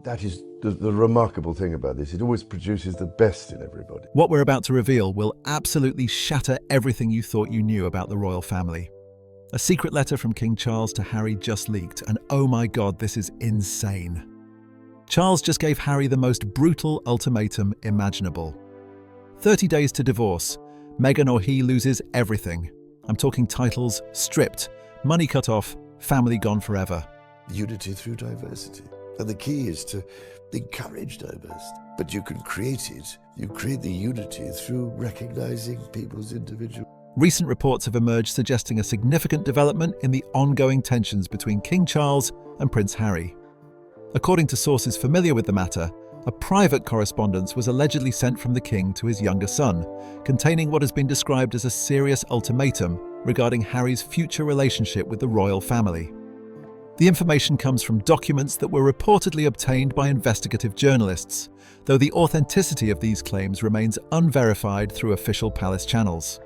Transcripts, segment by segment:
That is the remarkable thing about this. It always produces the best in everybody. What we're about to reveal will absolutely shatter everything you thought you knew about the royal family. A secret letter from King Charles to Harry just leaked, and oh my God, this is insane. Charles just gave Harry the most brutal ultimatum imaginable. 30 days to divorce. Meghan or he loses everything. I'm talking titles stripped, money cut off, family gone forever. Unity through diversity. And the key is to encourage diversity. But you can create it. You create the unity through recognizing people's individual. Recent reports have emerged suggesting a significant development in the ongoing tensions between King Charles and Prince Harry. According to sources familiar with the matter, a private correspondence was allegedly sent from the king to his younger son, containing what has been described as a serious ultimatum regarding Harry's future relationship with the royal family. The information comes from documents that were reportedly obtained by investigative journalists, though the authenticity of these claims remains unverified through official palace channels.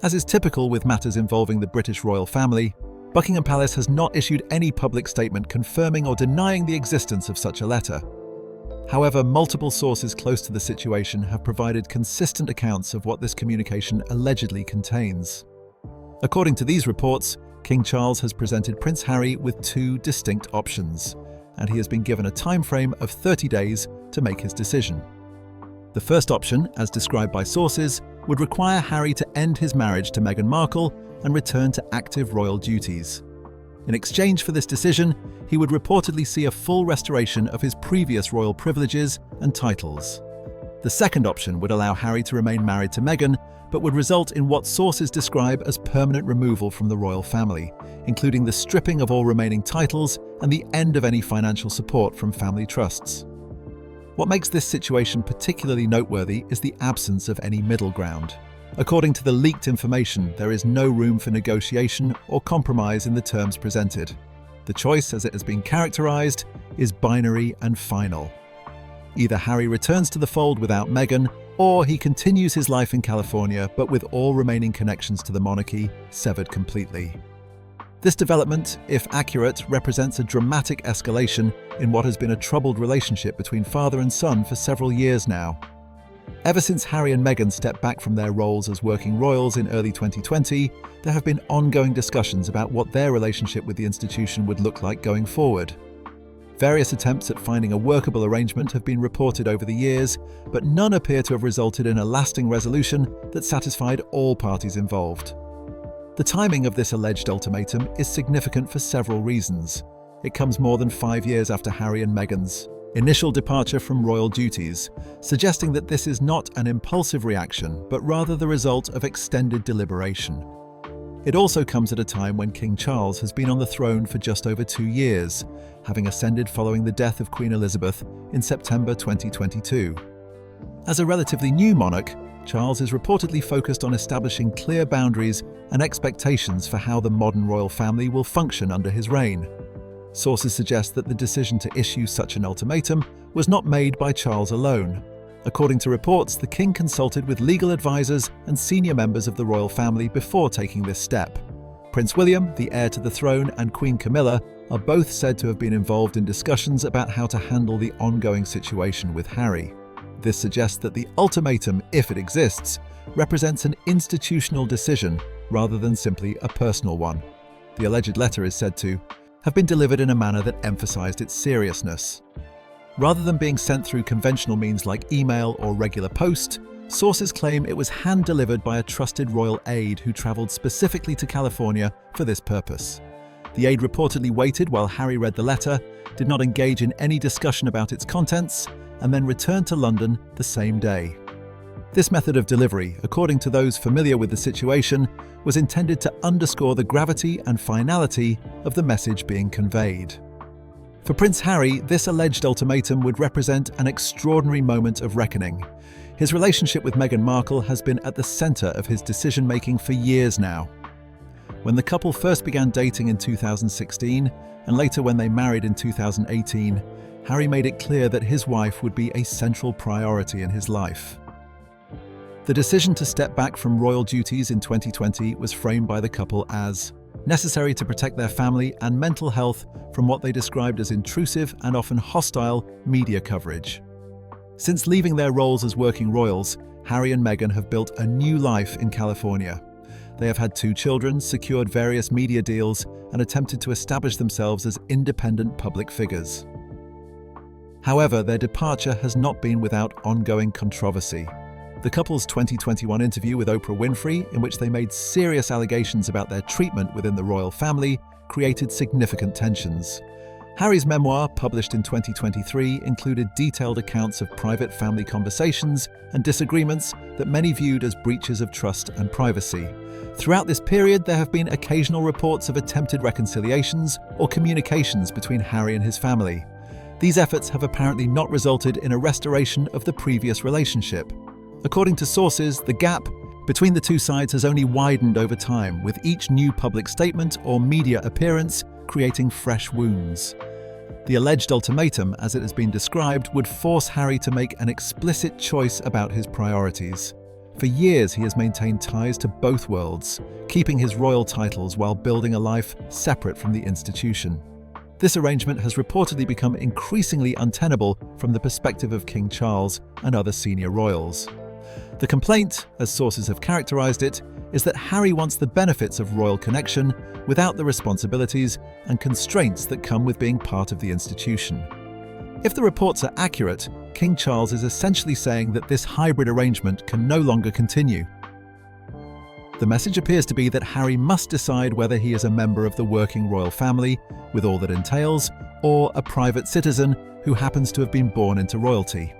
As is typical with matters involving the British royal family, Buckingham Palace has not issued any public statement confirming or denying the existence of such a letter. However, multiple sources close to the situation have provided consistent accounts of what this communication allegedly contains. According to these reports, King Charles has presented Prince Harry with two distinct options, and he has been given a time frame of 30 days to make his decision. The first option, as described by sources, would require Harry to end his marriage to Meghan Markle and return to active royal duties. In exchange for this decision, he would reportedly see a full restoration of his previous royal privileges and titles. The second option would allow Harry to remain married to Meghan, but would result in what sources describe as permanent removal from the royal family, including the stripping of all remaining titles and the end of any financial support from family trusts. What makes this situation particularly noteworthy is the absence of any middle ground. According to the leaked information, there is no room for negotiation or compromise in the terms presented. The choice, as it has been characterized, is binary and final. Either Harry returns to the fold without Meghan, or he continues his life in California but with all remaining connections to the monarchy severed completely. This development, if accurate, represents a dramatic escalation in what has been a troubled relationship between father and son for several years now. Ever since Harry and Meghan stepped back from their roles as working royals in early 2020, there have been ongoing discussions about what their relationship with the institution would look like going forward. Various attempts at finding a workable arrangement have been reported over the years, but none appear to have resulted in a lasting resolution that satisfied all parties involved. The timing of this alleged ultimatum is significant for several reasons. It comes more than 5 years after Harry and Meghan's initial departure from royal duties, suggesting that this is not an impulsive reaction, but rather the result of extended deliberation. It also comes at a time when King Charles has been on the throne for just over 2 years, having ascended following the death of Queen Elizabeth in September 2022. As a relatively new monarch, Charles is reportedly focused on establishing clear boundaries and expectations for how the modern royal family will function under his reign. Sources suggest that the decision to issue such an ultimatum was not made by Charles alone. According to reports, the king consulted with legal advisors and senior members of the royal family before taking this step. Prince William, the heir to the throne, and Queen Camilla are both said to have been involved in discussions about how to handle the ongoing situation with Harry. This suggests that the ultimatum, if it exists, represents an institutional decision rather than simply a personal one. The alleged letter is said to have been delivered in a manner that emphasized its seriousness. Rather than being sent through conventional means like email or regular post, sources claim it was hand-delivered by a trusted royal aide who traveled specifically to California for this purpose. The aide reportedly waited while Harry read the letter, did not engage in any discussion about its contents, and then returned to London the same day. This method of delivery, according to those familiar with the situation, was intended to underscore the gravity and finality of the message being conveyed. For Prince Harry, this alleged ultimatum would represent an extraordinary moment of reckoning. His relationship with Meghan Markle has been at the centre of his decision-making for years now. When the couple first began dating in 2016, and later when they married in 2018, Harry made it clear that his wife would be a central priority in his life. The decision to step back from royal duties in 2020 was framed by the couple as necessary to protect their family and mental health from what they described as intrusive and often hostile media coverage. Since leaving their roles as working royals, Harry and Meghan have built a new life in California. They have had 2 children, secured various media deals, and attempted to establish themselves as independent public figures. However, their departure has not been without ongoing controversy. The couple's 2021 interview with Oprah Winfrey, in which they made serious allegations about their treatment within the royal family, created significant tensions. Harry's memoir, published in 2023, included detailed accounts of private family conversations and disagreements that many viewed as breaches of trust and privacy. Throughout this period, there have been occasional reports of attempted reconciliations or communications between Harry and his family. These efforts have apparently not resulted in a restoration of the previous relationship. According to sources, the gap between the 2 sides has only widened over time, with each new public statement or media appearance creating fresh wounds. The alleged ultimatum, as it has been described, would force Harry to make an explicit choice about his priorities. For years, he has maintained ties to both worlds, keeping his royal titles while building a life separate from the institution. This arrangement has reportedly become increasingly untenable from the perspective of King Charles and other senior royals. The complaint, as sources have characterized it, is that Harry wants the benefits of royal connection without the responsibilities and constraints that come with being part of the institution. If the reports are accurate, King Charles is essentially saying that this hybrid arrangement can no longer continue. The message appears to be that Harry must decide whether he is a member of the working royal family, with all that entails, or a private citizen who happens to have been born into royalty.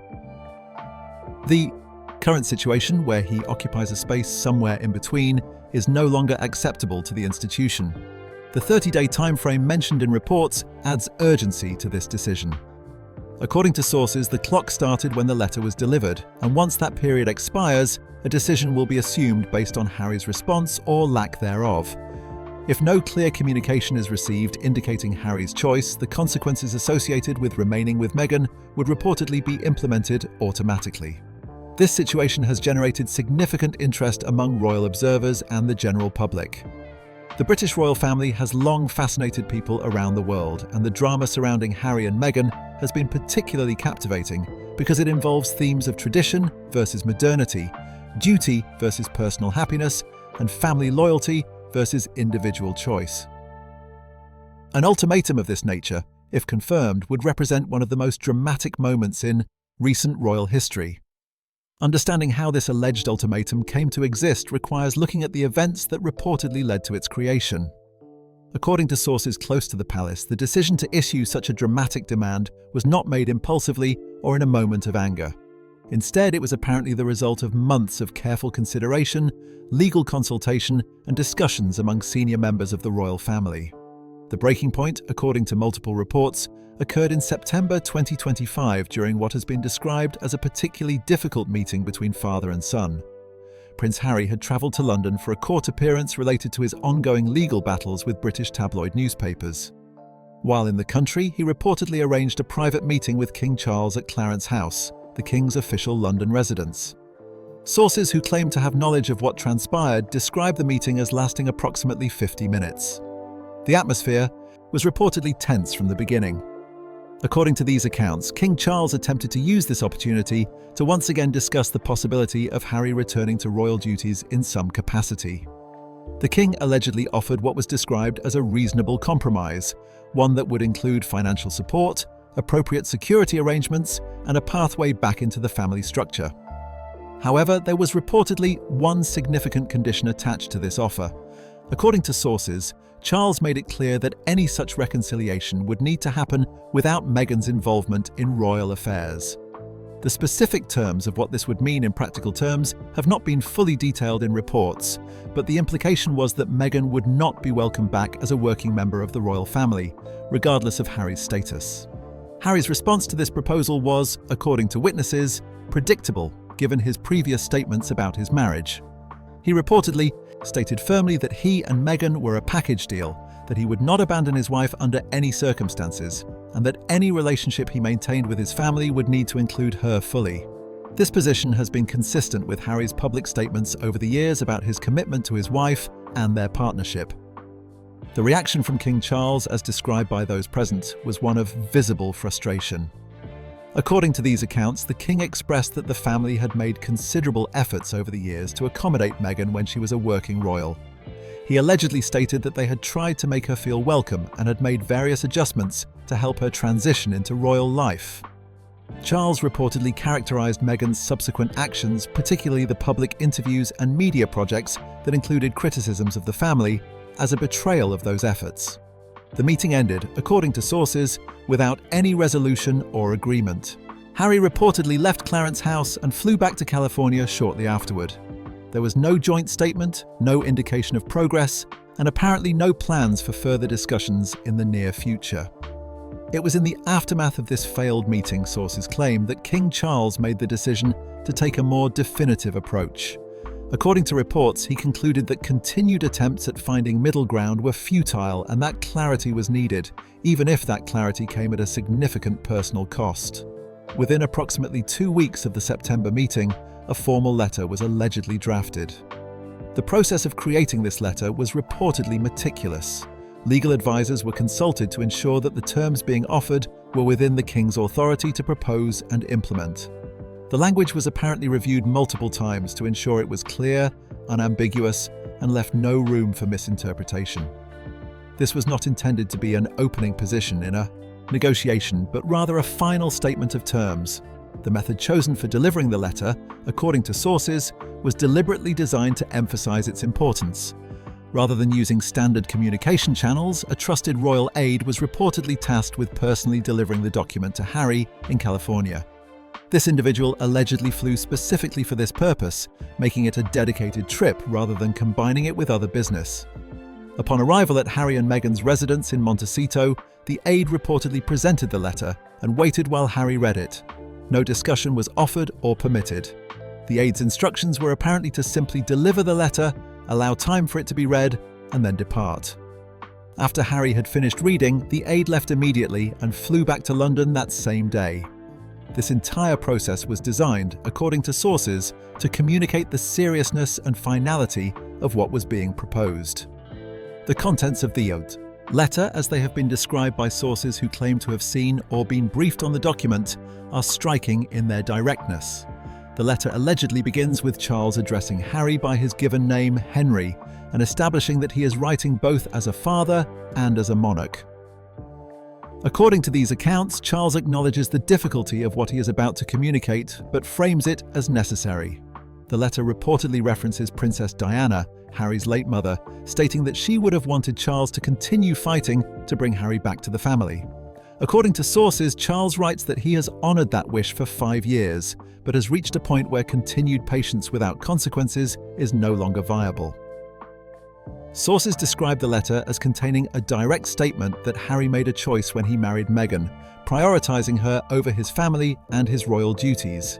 The current situation, where he occupies a space somewhere in between, is no longer acceptable to the institution. The 30-day timeframe mentioned in reports adds urgency to this decision. According to sources, the clock started when the letter was delivered, and once that period expires, a decision will be assumed based on Harry's response or lack thereof. If no clear communication is received indicating Harry's choice, the consequences associated with remaining with Meghan would reportedly be implemented automatically. This situation has generated significant interest among royal observers and the general public. The British royal family has long fascinated people around the world, and the drama surrounding Harry and Meghan has been particularly captivating because it involves themes of tradition versus modernity, duty versus personal happiness, and family loyalty versus individual choice. An ultimatum of this nature, if confirmed, would represent one of the most dramatic moments in recent royal history. Understanding how this alleged ultimatum came to exist requires looking at the events that reportedly led to its creation. According to sources close to the palace, the decision to issue such a dramatic demand was not made impulsively or in a moment of anger. Instead, it was apparently the result of months of careful consideration, legal consultation, and discussions among senior members of the royal family. The breaking point, according to multiple reports, occurred in September 2025 during what has been described as a particularly difficult meeting between father and son. Prince Harry had travelled to London for a court appearance related to his ongoing legal battles with British tabloid newspapers. While in the country, he reportedly arranged a private meeting with King Charles at Clarence House, the King's official London residence. Sources who claim to have knowledge of what transpired describe the meeting as lasting approximately 50 minutes. The atmosphere was reportedly tense from the beginning. According to these accounts, King Charles attempted to use this opportunity to once again discuss the possibility of Harry returning to royal duties in some capacity. The king allegedly offered what was described as a reasonable compromise, one that would include financial support, appropriate security arrangements, and a pathway back into the family structure. However, there was reportedly one significant condition attached to this offer. According to sources, Charles made it clear that any such reconciliation would need to happen without Meghan's involvement in royal affairs. The specific terms of what this would mean in practical terms have not been fully detailed in reports, but the implication was that Meghan would not be welcomed back as a working member of the royal family, regardless of Harry's status. Harry's response to this proposal was, according to witnesses, predictable, given his previous statements about his marriage. He reportedly stated firmly that he and Meghan were a package deal, that he would not abandon his wife under any circumstances, and that any relationship he maintained with his family would need to include her fully. This position has been consistent with Harry's public statements over the years about his commitment to his wife and their partnership. The reaction from King Charles, as described by those present, was one of visible frustration. According to these accounts, the king expressed that the family had made considerable efforts over the years to accommodate Meghan when she was a working royal. He allegedly stated that they had tried to make her feel welcome and had made various adjustments to help her transition into royal life. Charles reportedly characterized Meghan's subsequent actions, particularly the public interviews and media projects that included criticisms of the family, as a betrayal of those efforts. The meeting ended, according to sources, without any resolution or agreement. Harry reportedly left Clarence House and flew back to California shortly afterward. There was no joint statement, no indication of progress, and apparently no plans for further discussions in the near future. It was in the aftermath of this failed meeting, sources claim, that King Charles made the decision to take a more definitive approach. According to reports, he concluded that continued attempts at finding middle ground were futile and that clarity was needed, even if that clarity came at a significant personal cost. Within approximately 2 weeks of the September meeting, a formal letter was allegedly drafted. The process of creating this letter was reportedly meticulous. Legal advisors were consulted to ensure that the terms being offered were within the king's authority to propose and implement. The language was apparently reviewed multiple times to ensure it was clear, unambiguous, and left no room for misinterpretation. This was not intended to be an opening position in a negotiation, but rather a final statement of terms. The method chosen for delivering the letter, according to sources, was deliberately designed to emphasize its importance. Rather than using standard communication channels, a trusted royal aide was reportedly tasked with personally delivering the document to Harry in California. This individual allegedly flew specifically for this purpose, making it a dedicated trip rather than combining it with other business. Upon arrival at Harry and Meghan's residence in Montecito, the aide reportedly presented the letter and waited while Harry read it. No discussion was offered or permitted. The aide's instructions were apparently to simply deliver the letter, allow time for it to be read, and then depart. After Harry had finished reading, the aide left immediately and flew back to London that same day. This entire process was designed, according to sources, to communicate the seriousness and finality of what was being proposed. The contents of the letter, as they have been described by sources who claim to have seen or been briefed on the document, are striking in their directness. The letter allegedly begins with Charles addressing Harry by his given name, Henry, and establishing that he is writing both as a father and as a monarch. According to these accounts, Charles acknowledges the difficulty of what he is about to communicate, but frames it as necessary. The letter reportedly references Princess Diana, Harry's late mother, stating that she would have wanted Charles to continue fighting to bring Harry back to the family. According to sources, Charles writes that he has honoured that wish for 5 years, but has reached a point where continued patience without consequences is no longer viable. Sources describe the letter as containing a direct statement that Harry made a choice when he married Meghan, prioritising her over his family and his royal duties.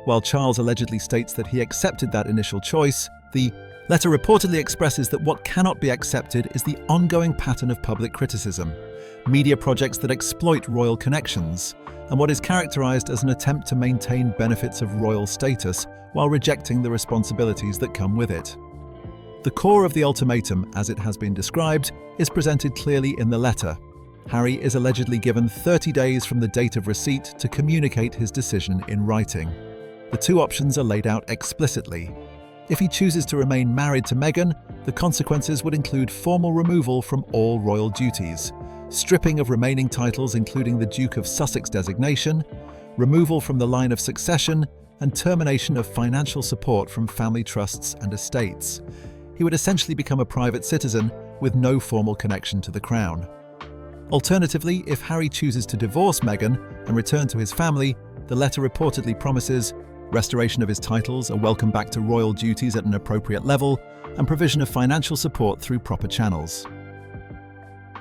While Charles allegedly states that he accepted that initial choice, the letter reportedly expresses that what cannot be accepted is the ongoing pattern of public criticism, media projects that exploit royal connections, and what is characterised as an attempt to maintain benefits of royal status while rejecting the responsibilities that come with it. The core of the ultimatum, as it has been described, is presented clearly in the letter. Harry is allegedly given 30 days from the date of receipt to communicate his decision in writing. The two options are laid out explicitly. If he chooses to remain married to Meghan, the consequences would include formal removal from all royal duties, stripping of remaining titles including the Duke of Sussex designation, removal from the line of succession, and termination of financial support from family trusts and estates. He would essentially become a private citizen with no formal connection to the crown. Alternatively, if Harry chooses to divorce Meghan and return to his family, the letter reportedly promises restoration of his titles, a welcome back to royal duties at an appropriate level, and provision of financial support through proper channels.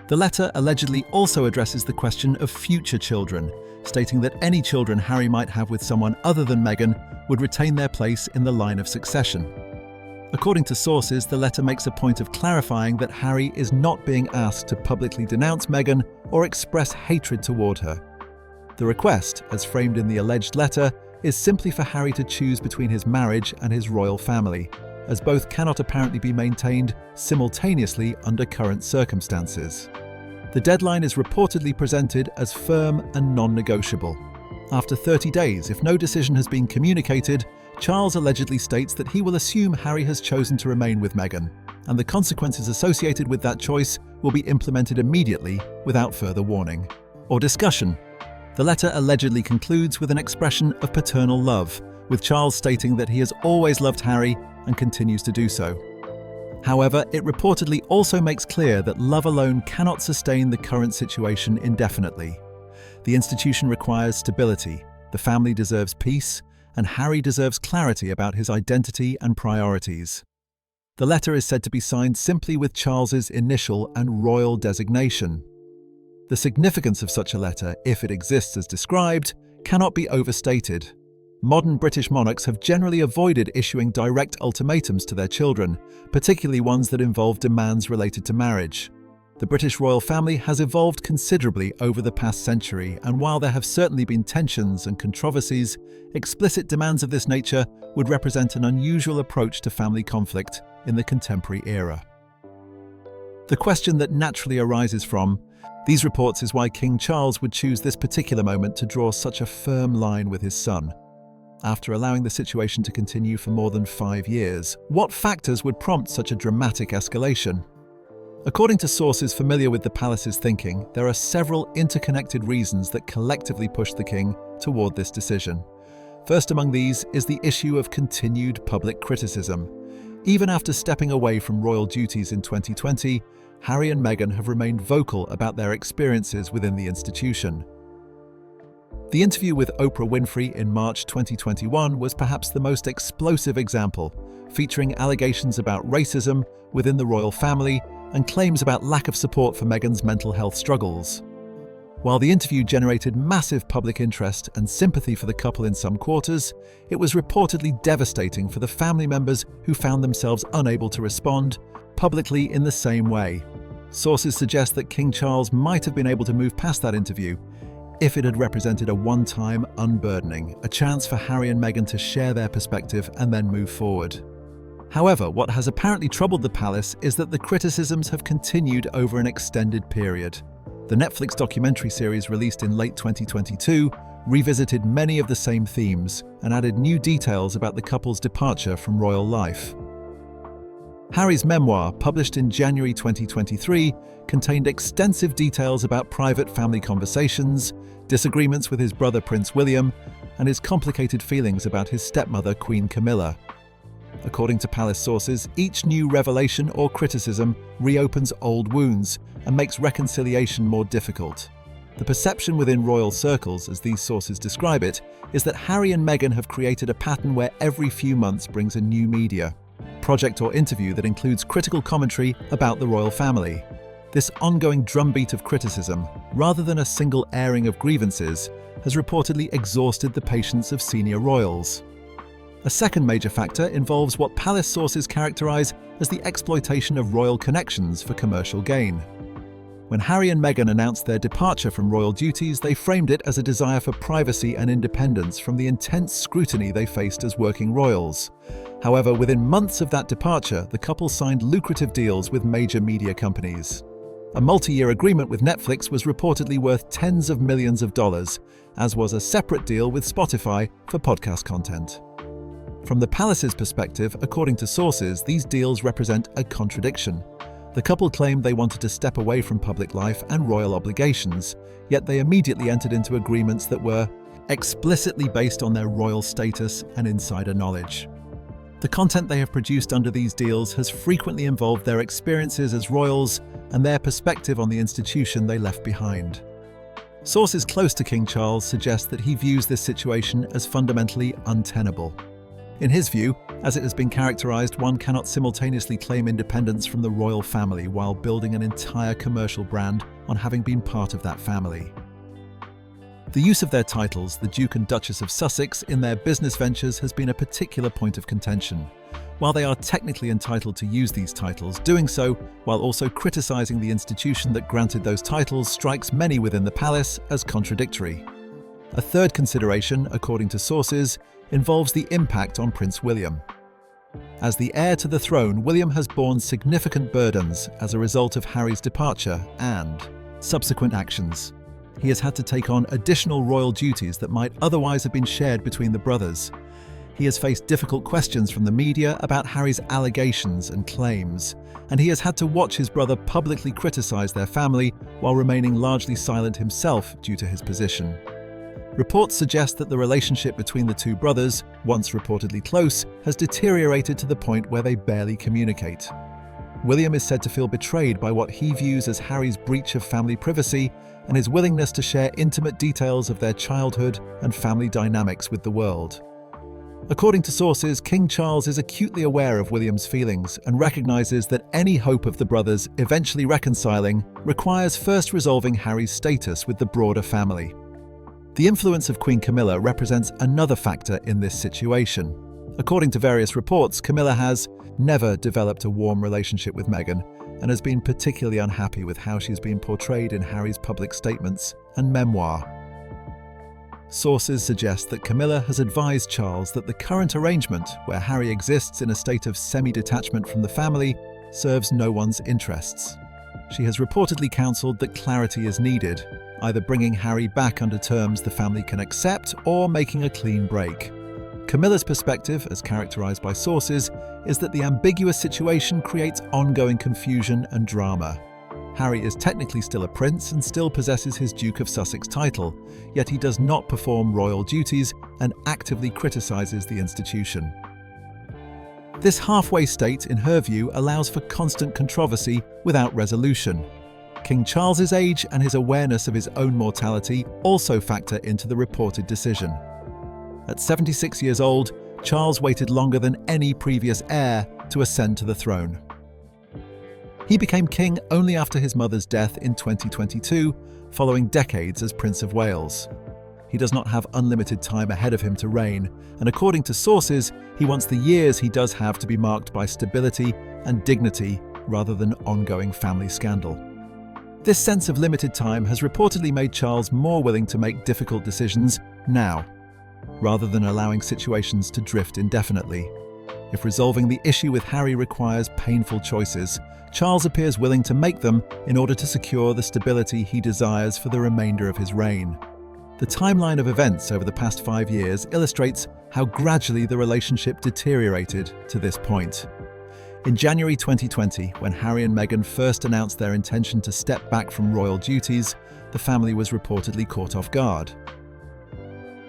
The letter allegedly also addresses the question of future children, stating that any children Harry might have with someone other than Meghan would retain their place in the line of succession. According to sources, the letter makes a point of clarifying that Harry is not being asked to publicly denounce Meghan or express hatred toward her. The request, as framed in the alleged letter, is simply for Harry to choose between his marriage and his royal family, as both cannot apparently be maintained simultaneously under current circumstances. The deadline is reportedly presented as firm and non-negotiable. After 30 days, if no decision has been communicated, Charles allegedly states that he will assume Harry has chosen to remain with Meghan, and the consequences associated with that choice will be implemented immediately without further warning or discussion. The letter allegedly concludes with an expression of paternal love, with Charles stating that he has always loved Harry and continues to do so. However, it reportedly also makes clear that love alone cannot sustain the current situation indefinitely. The institution requires stability, the family deserves peace, and Harry deserves clarity about his identity and priorities. The letter is said to be signed simply with Charles's initial and royal designation. The significance of such a letter, if it exists as described, cannot be overstated. Modern British monarchs have generally avoided issuing direct ultimatums to their children, particularly ones that involve demands related to marriage. The British royal family has evolved considerably over the past century, and while there have certainly been tensions and controversies, explicit demands of this nature would represent an unusual approach to family conflict in the contemporary era. The question that naturally arises from these reports is why King Charles would choose this particular moment to draw such a firm line with his son. After allowing the situation to continue for more than 5 years, what factors would prompt such a dramatic escalation? According to sources familiar with the palace's thinking, there are several interconnected reasons that collectively pushed the king toward this decision. First among these is the issue of continued public criticism. Even after stepping away from royal duties in 2020, Harry and Meghan have remained vocal about their experiences within the institution. The interview with Oprah Winfrey in March 2021 was perhaps the most explosive example, featuring allegations about racism within the royal family and claims about lack of support for Meghan's mental health struggles. While the interview generated massive public interest and sympathy for the couple in some quarters, it was reportedly devastating for the family members who found themselves unable to respond publicly in the same way. Sources suggest that King Charles might have been able to move past that interview if it had represented a one-time unburdening, a chance for Harry and Meghan to share their perspective and then move forward. However, what has apparently troubled the palace is that the criticisms have continued over an extended period. The Netflix documentary series released in late 2022 revisited many of the same themes and added new details about the couple's departure from royal life. Harry's memoir, published in January 2023, contained extensive details about private family conversations, disagreements with his brother Prince William, and his complicated feelings about his stepmother Queen Camilla. According to palace sources, each new revelation or criticism reopens old wounds and makes reconciliation more difficult. The perception within royal circles, as these sources describe it, is that Harry and Meghan have created a pattern where every few months brings a new media project or interview that includes critical commentary about the royal family. This ongoing drumbeat of criticism, rather than a single airing of grievances, has reportedly exhausted the patience of senior royals. A second major factor involves what palace sources characterize as the exploitation of royal connections for commercial gain. When Harry and Meghan announced their departure from royal duties, they framed it as a desire for privacy and independence from the intense scrutiny they faced as working royals. However, within months of that departure, the couple signed lucrative deals with major media companies. A multi-year agreement with Netflix was reportedly worth tens of millions of dollars, as was a separate deal with Spotify for podcast content. From the palace's perspective, according to sources, these deals represent a contradiction. The couple claimed they wanted to step away from public life and royal obligations, yet they immediately entered into agreements that were explicitly based on their royal status and insider knowledge. The content they have produced under these deals has frequently involved their experiences as royals and their perspective on the institution they left behind. Sources close to King Charles suggest that he views this situation as fundamentally untenable. In his view, as it has been characterized, one cannot simultaneously claim independence from the royal family while building an entire commercial brand on having been part of that family. The use of their titles, the Duke and Duchess of Sussex, in their business ventures has been a particular point of contention. While they are technically entitled to use these titles, doing so while also criticizing the institution that granted those titles strikes many within the palace as contradictory. A third consideration, according to sources, involves the impact on Prince William. As the heir to the throne, William has borne significant burdens as a result of Harry's departure and subsequent actions. He has had to take on additional royal duties that might otherwise have been shared between the brothers. He has faced difficult questions from the media about Harry's allegations and claims, and he has had to watch his brother publicly criticize their family while remaining largely silent himself due to his position. Reports suggest that the relationship between the two brothers, once reportedly close, has deteriorated to the point where they barely communicate. William is said to feel betrayed by what he views as Harry's breach of family privacy and his willingness to share intimate details of their childhood and family dynamics with the world. According to sources, King Charles is acutely aware of William's feelings and recognizes that any hope of the brothers eventually reconciling requires first resolving Harry's status with the broader family. The influence of Queen Camilla represents another factor in this situation. According to various reports, Camilla has never developed a warm relationship with Meghan and has been particularly unhappy with how she's been portrayed in Harry's public statements and memoir. Sources suggest that Camilla has advised Charles that the current arrangement, where Harry exists in a state of semi-detachment from the family, serves no one's interests. She has reportedly counselled that clarity is needed, either bringing Harry back under terms the family can accept or making a clean break. Camilla's perspective, as characterised by sources, is that the ambiguous situation creates ongoing confusion and drama. Harry is technically still a prince and still possesses his Duke of Sussex title, yet he does not perform royal duties and actively criticises the institution. This halfway state, in her view, allows for constant controversy without resolution. King Charles's age and his awareness of his own mortality also factor into the reported decision. At 76 years old, Charles waited longer than any previous heir to ascend to the throne. He became king only after his mother's death in 2022, following decades as Prince of Wales. He does not have unlimited time ahead of him to reign, and according to sources, he wants the years he does have to be marked by stability and dignity rather than ongoing family scandal. This sense of limited time has reportedly made Charles more willing to make difficult decisions now, rather than allowing situations to drift indefinitely. If resolving the issue with Harry requires painful choices, Charles appears willing to make them in order to secure the stability he desires for the remainder of his reign. The timeline of events over the past 5 years illustrates how gradually the relationship deteriorated to this point. In January 2020, when Harry and Meghan first announced their intention to step back from royal duties, the family was reportedly caught off guard.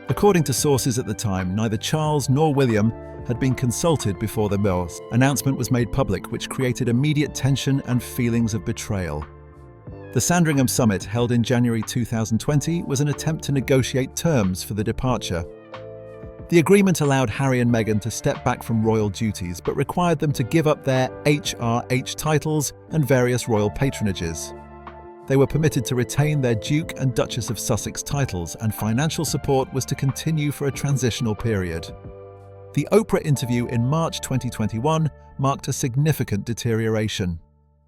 According to sources at the time, neither Charles nor William had been consulted before the announcement was made public, which created immediate tension and feelings of betrayal. The Sandringham Summit, held in January 2020, was an attempt to negotiate terms for the departure. The agreement allowed Harry and Meghan to step back from royal duties, but required them to give up their HRH titles and various royal patronages. They were permitted to retain their Duke and Duchess of Sussex titles, and financial support was to continue for a transitional period. The Oprah interview in March 2021 marked a significant deterioration.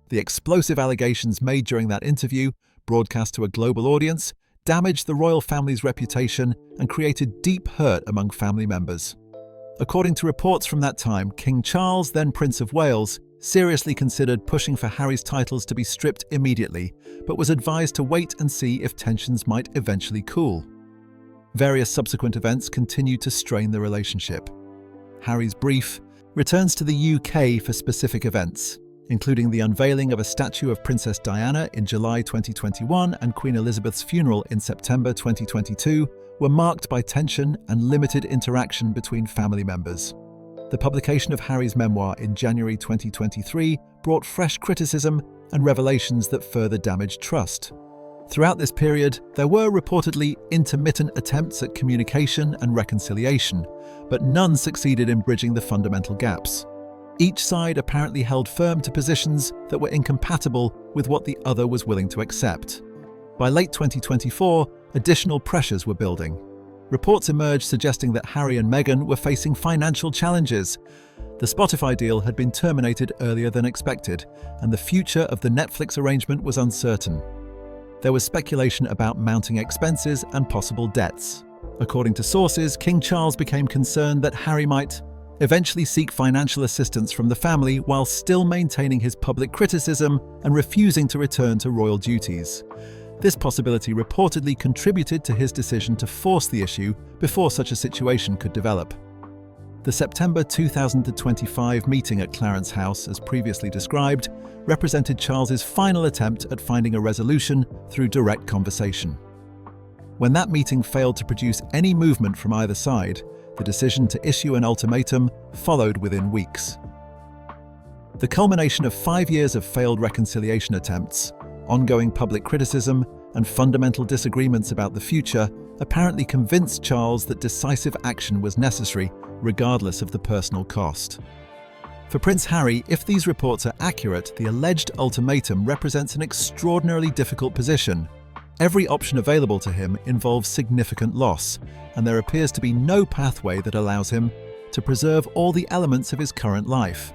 The explosive allegations made during that interview, broadcast to a global audience, damaged the royal family's reputation and created deep hurt among family members. According to reports from that time, King Charles, then Prince of Wales, seriously considered pushing for Harry's titles to be stripped immediately, but was advised to wait and see if tensions might eventually cool. Various subsequent events continued to strain the relationship. Harry's brief returns to the UK for specific events, including the unveiling of a statue of Princess Diana in July 2021 and Queen Elizabeth's funeral in September 2022, were marked by tension and limited interaction between family members. The publication of Harry's memoir in January 2023 brought fresh criticism and revelations that further damaged trust. Throughout this period, there were reportedly intermittent attempts at communication and reconciliation, but none succeeded in bridging the fundamental gaps. Each side apparently held firm to positions that were incompatible with what the other was willing to accept. By late 2024, additional pressures were building. Reports emerged suggesting that Harry and Meghan were facing financial challenges. The Spotify deal had been terminated earlier than expected, and the future of the Netflix arrangement was uncertain. There was speculation about mounting expenses and possible debts. According to sources, King Charles became concerned that Harry might eventually seek financial assistance from the family while still maintaining his public criticism and refusing to return to royal duties. This possibility reportedly contributed to his decision to force the issue before such a situation could develop. The September 2025 meeting at Clarence House, as previously described, represented Charles's final attempt at finding a resolution through direct conversation. When that meeting failed to produce any movement from either side, the decision to issue an ultimatum followed within weeks. The culmination of 5 years of failed reconciliation attempts, ongoing public criticism, and fundamental disagreements about the future apparently convinced Charles that decisive action was necessary, regardless of the personal cost. For Prince Harry, if these reports are accurate, the alleged ultimatum represents an extraordinarily difficult position. Every option available to him involves significant loss, and there appears to be no pathway that allows him to preserve all the elements of his current life.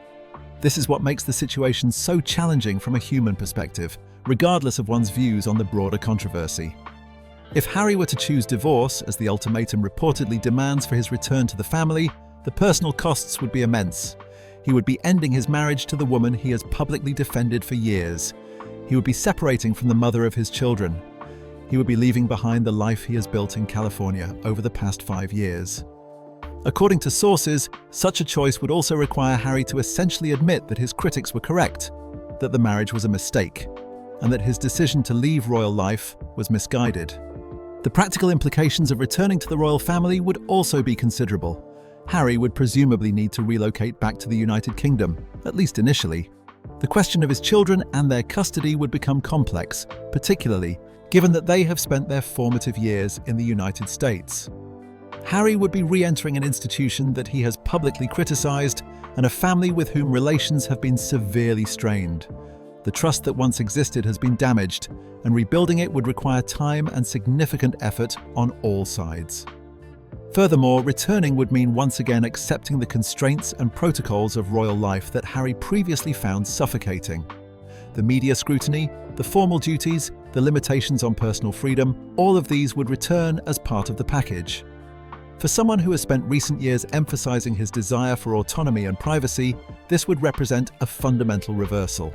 This is what makes the situation so challenging from a human perspective, regardless of one's views on the broader controversy. If Harry were to choose divorce, as the ultimatum reportedly demands for his return to the family, the personal costs would be immense. He would be ending his marriage to the woman he has publicly defended for years. He would be separating from the mother of his children. He would be leaving behind the life he has built in California over the past 5 years. According to sources, such a choice would also require Harry to essentially admit that his critics were correct, that the marriage was a mistake, and that his decision to leave royal life was misguided. The practical implications of returning to the royal family would also be considerable. Harry would presumably need to relocate back to the United Kingdom, at least initially. The question of his children and their custody would become complex, particularly given that they have spent their formative years in the United States. Harry would be re-entering an institution that he has publicly criticized and a family with whom relations have been severely strained. The trust that once existed has been damaged, and rebuilding it would require time and significant effort on all sides. Furthermore, returning would mean once again accepting the constraints and protocols of royal life that Harry previously found suffocating. The media scrutiny, the formal duties, the limitations on personal freedom, all of these would return as part of the package. For someone who has spent recent years emphasizing his desire for autonomy and privacy, this would represent a fundamental reversal.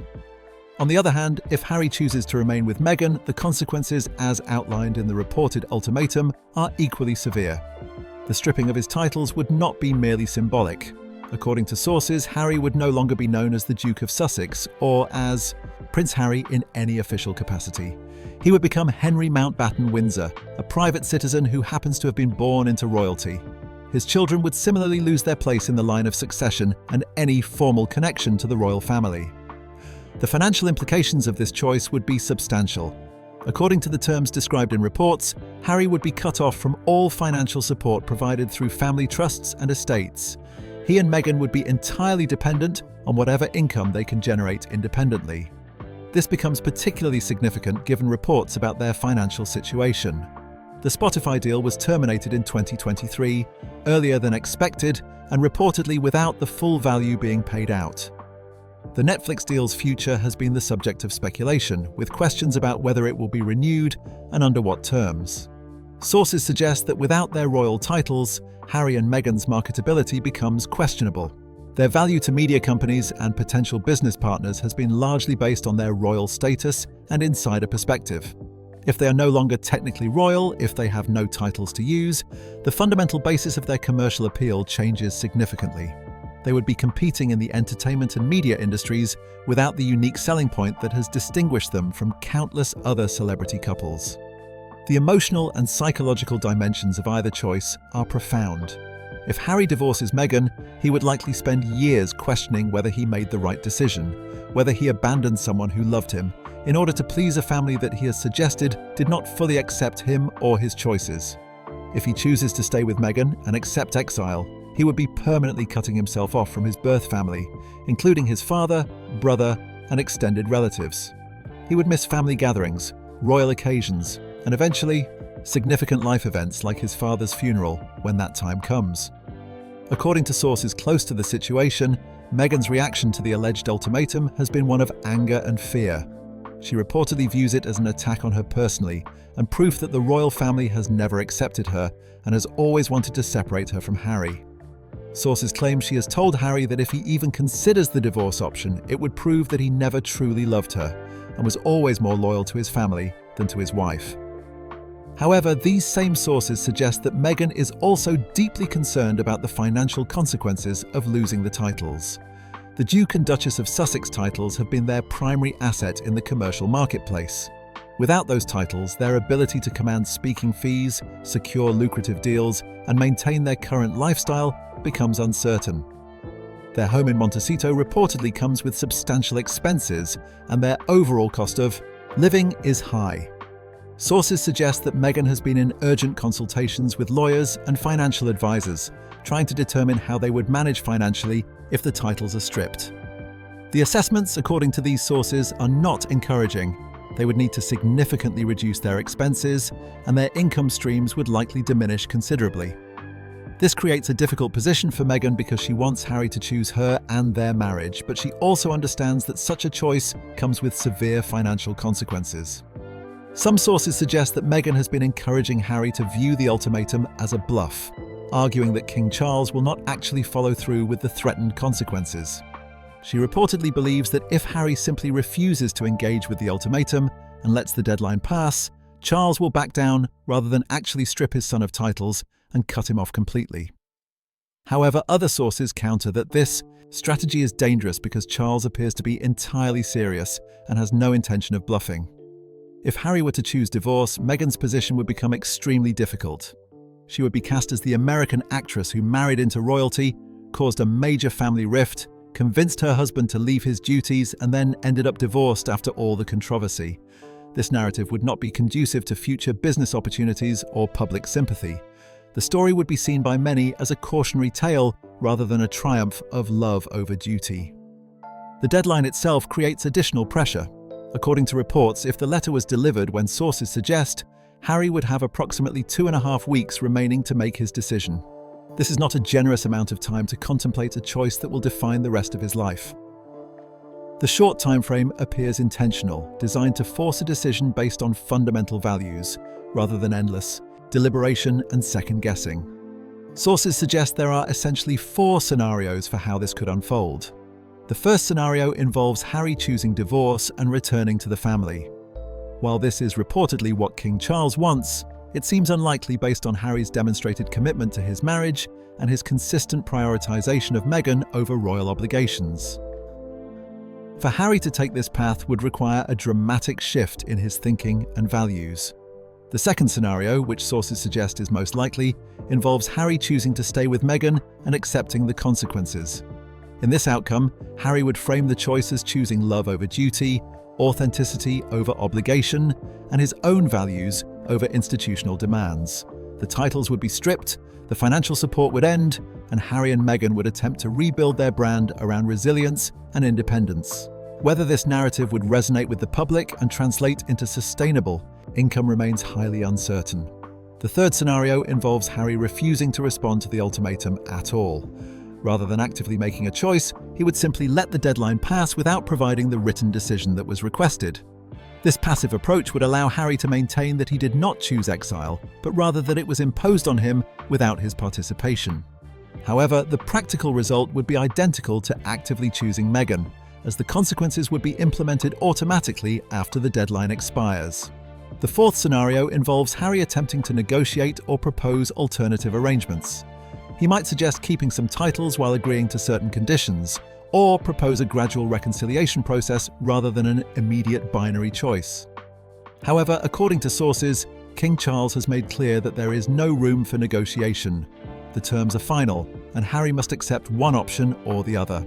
On the other hand, if Harry chooses to remain with Meghan, the consequences, as outlined in the reported ultimatum, are equally severe. The stripping of his titles would not be merely symbolic. According to sources, Harry would no longer be known as the Duke of Sussex or as Prince Harry in any official capacity. He would become Henry Mountbatten Windsor, a private citizen who happens to have been born into royalty. His children would similarly lose their place in the line of succession and any formal connection to the royal family. The financial implications of this choice would be substantial. According to the terms described in reports, Harry would be cut off from all financial support provided through family trusts and estates. He and Meghan would be entirely dependent on whatever income they can generate independently. This becomes particularly significant given reports about their financial situation. The Spotify deal was terminated in 2023, earlier than expected, and reportedly without the full value being paid out. The Netflix deal's future has been the subject of speculation, with questions about whether it will be renewed and under what terms. Sources suggest that without their royal titles, Harry and Meghan's marketability becomes questionable. Their value to media companies and potential business partners has been largely based on their royal status and insider perspective. If they are no longer technically royal, if they have no titles to use, the fundamental basis of their commercial appeal changes significantly. They would be competing in the entertainment and media industries without the unique selling point that has distinguished them from countless other celebrity couples. The emotional and psychological dimensions of either choice are profound. If Harry divorces Meghan, he would likely spend years questioning whether he made the right decision, whether he abandoned someone who loved him, in order to please a family that he has suggested did not fully accept him or his choices. If he chooses to stay with Meghan and accept exile, he would be permanently cutting himself off from his birth family, including his father, brother, and extended relatives. He would miss family gatherings, royal occasions, and eventually, significant life events like his father's funeral when that time comes. According to sources close to the situation, Meghan's reaction to the alleged ultimatum has been one of anger and fear. She reportedly views it as an attack on her personally and proof that the royal family has never accepted her and has always wanted to separate her from Harry. Sources claim she has told Harry that if he even considers the divorce option, it would prove that he never truly loved her and was always more loyal to his family than to his wife. However, these same sources suggest that Meghan is also deeply concerned about the financial consequences of losing the titles. The Duke and Duchess of Sussex titles have been their primary asset in the commercial marketplace. Without those titles, their ability to command speaking fees, secure lucrative deals, and maintain their current lifestyle becomes uncertain. Their home in Montecito reportedly comes with substantial expenses, and their overall cost of living is high. Sources suggest that Meghan has been in urgent consultations with lawyers and financial advisors, trying to determine how they would manage financially if the titles are stripped. The assessments, according to these sources, are not encouraging. They would need to significantly reduce their expenses, and their income streams would likely diminish considerably. This creates a difficult position for Meghan because she wants Harry to choose her and their marriage, but she also understands that such a choice comes with severe financial consequences. Some sources suggest that Meghan has been encouraging Harry to view the ultimatum as a bluff, arguing that King Charles will not actually follow through with the threatened consequences. She reportedly believes that if Harry simply refuses to engage with the ultimatum and lets the deadline pass, Charles will back down rather than actually strip his son of titles and cut him off completely. However, other sources counter that this strategy is dangerous because Charles appears to be entirely serious and has no intention of bluffing. If Harry were to choose divorce, Meghan's position would become extremely difficult. She would be cast as the American actress who married into royalty, caused a major family rift, convinced her husband to leave his duties, and then ended up divorced after all the controversy. This narrative would not be conducive to future business opportunities or public sympathy. The story would be seen by many as a cautionary tale rather than a triumph of love over duty. The deadline itself creates additional pressure. According to reports, if the letter was delivered when sources suggest, Harry would have approximately 2.5 weeks remaining to make his decision. This is not a generous amount of time to contemplate a choice that will define the rest of his life. The short time frame appears intentional, designed to force a decision based on fundamental values, rather than endless deliberation and second-guessing. Sources suggest there are essentially 4 scenarios for how this could unfold. The first scenario involves Harry choosing divorce and returning to the family. While this is reportedly what King Charles wants, it seems unlikely based on Harry's demonstrated commitment to his marriage and his consistent prioritization of Meghan over royal obligations. For Harry to take this path would require a dramatic shift in his thinking and values. The second scenario, which sources suggest is most likely, involves Harry choosing to stay with Meghan and accepting the consequences. In this outcome, Harry would frame the choice as choosing love over duty, authenticity over obligation, and his own values over institutional demands. The titles would be stripped, the financial support would end, and Harry and Meghan would attempt to rebuild their brand around resilience and independence. Whether this narrative would resonate with the public and translate into sustainable income remains highly uncertain. The third scenario involves Harry refusing to respond to the ultimatum at all. Rather than actively making a choice, he would simply let the deadline pass without providing the written decision that was requested. This passive approach would allow Harry to maintain that he did not choose exile, but rather that it was imposed on him without his participation. However, the practical result would be identical to actively choosing Meghan, as the consequences would be implemented automatically after the deadline expires. The fourth scenario involves Harry attempting to negotiate or propose alternative arrangements. He might suggest keeping some titles while agreeing to certain conditions, or propose a gradual reconciliation process rather than an immediate binary choice. However, according to sources, King Charles has made clear that there is no room for negotiation. The terms are final, and Harry must accept one option or the other.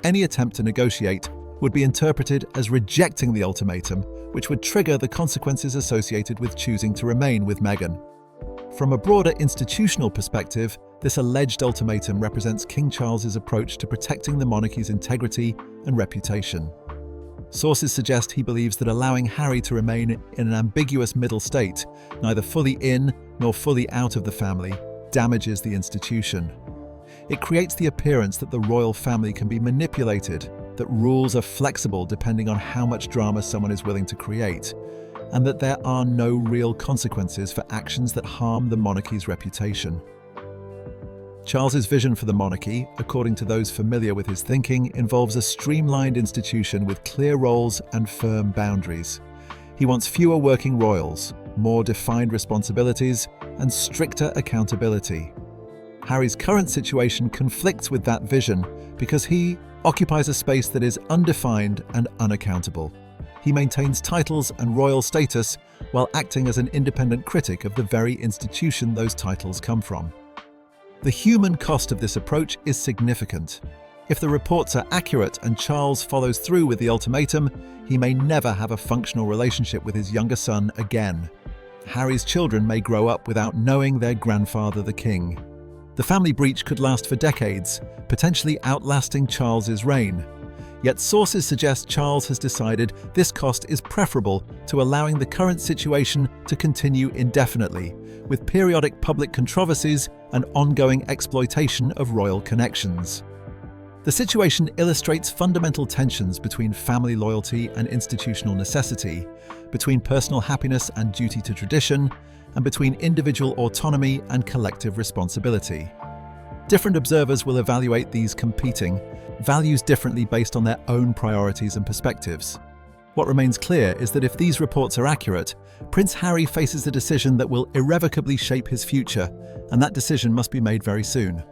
Any attempt to negotiate would be interpreted as rejecting the ultimatum, which would trigger the consequences associated with choosing to remain with Meghan. From a broader institutional perspective, this alleged ultimatum represents King Charles's approach to protecting the monarchy's integrity and reputation. Sources suggest he believes that allowing Harry to remain in an ambiguous middle state, neither fully in nor fully out of the family, damages the institution. It creates the appearance that the royal family can be manipulated, that rules are flexible depending on how much drama someone is willing to create, and that there are no real consequences for actions that harm the monarchy's reputation. Charles's vision for the monarchy, according to those familiar with his thinking, involves a streamlined institution with clear roles and firm boundaries. He wants fewer working royals, more defined responsibilities, and stricter accountability. Harry's current situation conflicts with that vision because he occupies a space that is undefined and unaccountable. He maintains titles and royal status while acting as an independent critic of the very institution those titles come from. The human cost of this approach is significant. If the reports are accurate and Charles follows through with the ultimatum, he may never have a functional relationship with his younger son again. Harry's children may grow up without knowing their grandfather the king. The family breach could last for decades, potentially outlasting Charles's reign. Yet sources suggest Charles has decided this cost is preferable to allowing the current situation to continue indefinitely, with periodic public controversies and ongoing exploitation of royal connections. The situation illustrates fundamental tensions between family loyalty and institutional necessity, between personal happiness and duty to tradition, and between individual autonomy and collective responsibility. Different observers will evaluate these competing values differently based on their own priorities and perspectives. What remains clear is that if these reports are accurate, Prince Harry faces a decision that will irrevocably shape his future, and that decision must be made very soon.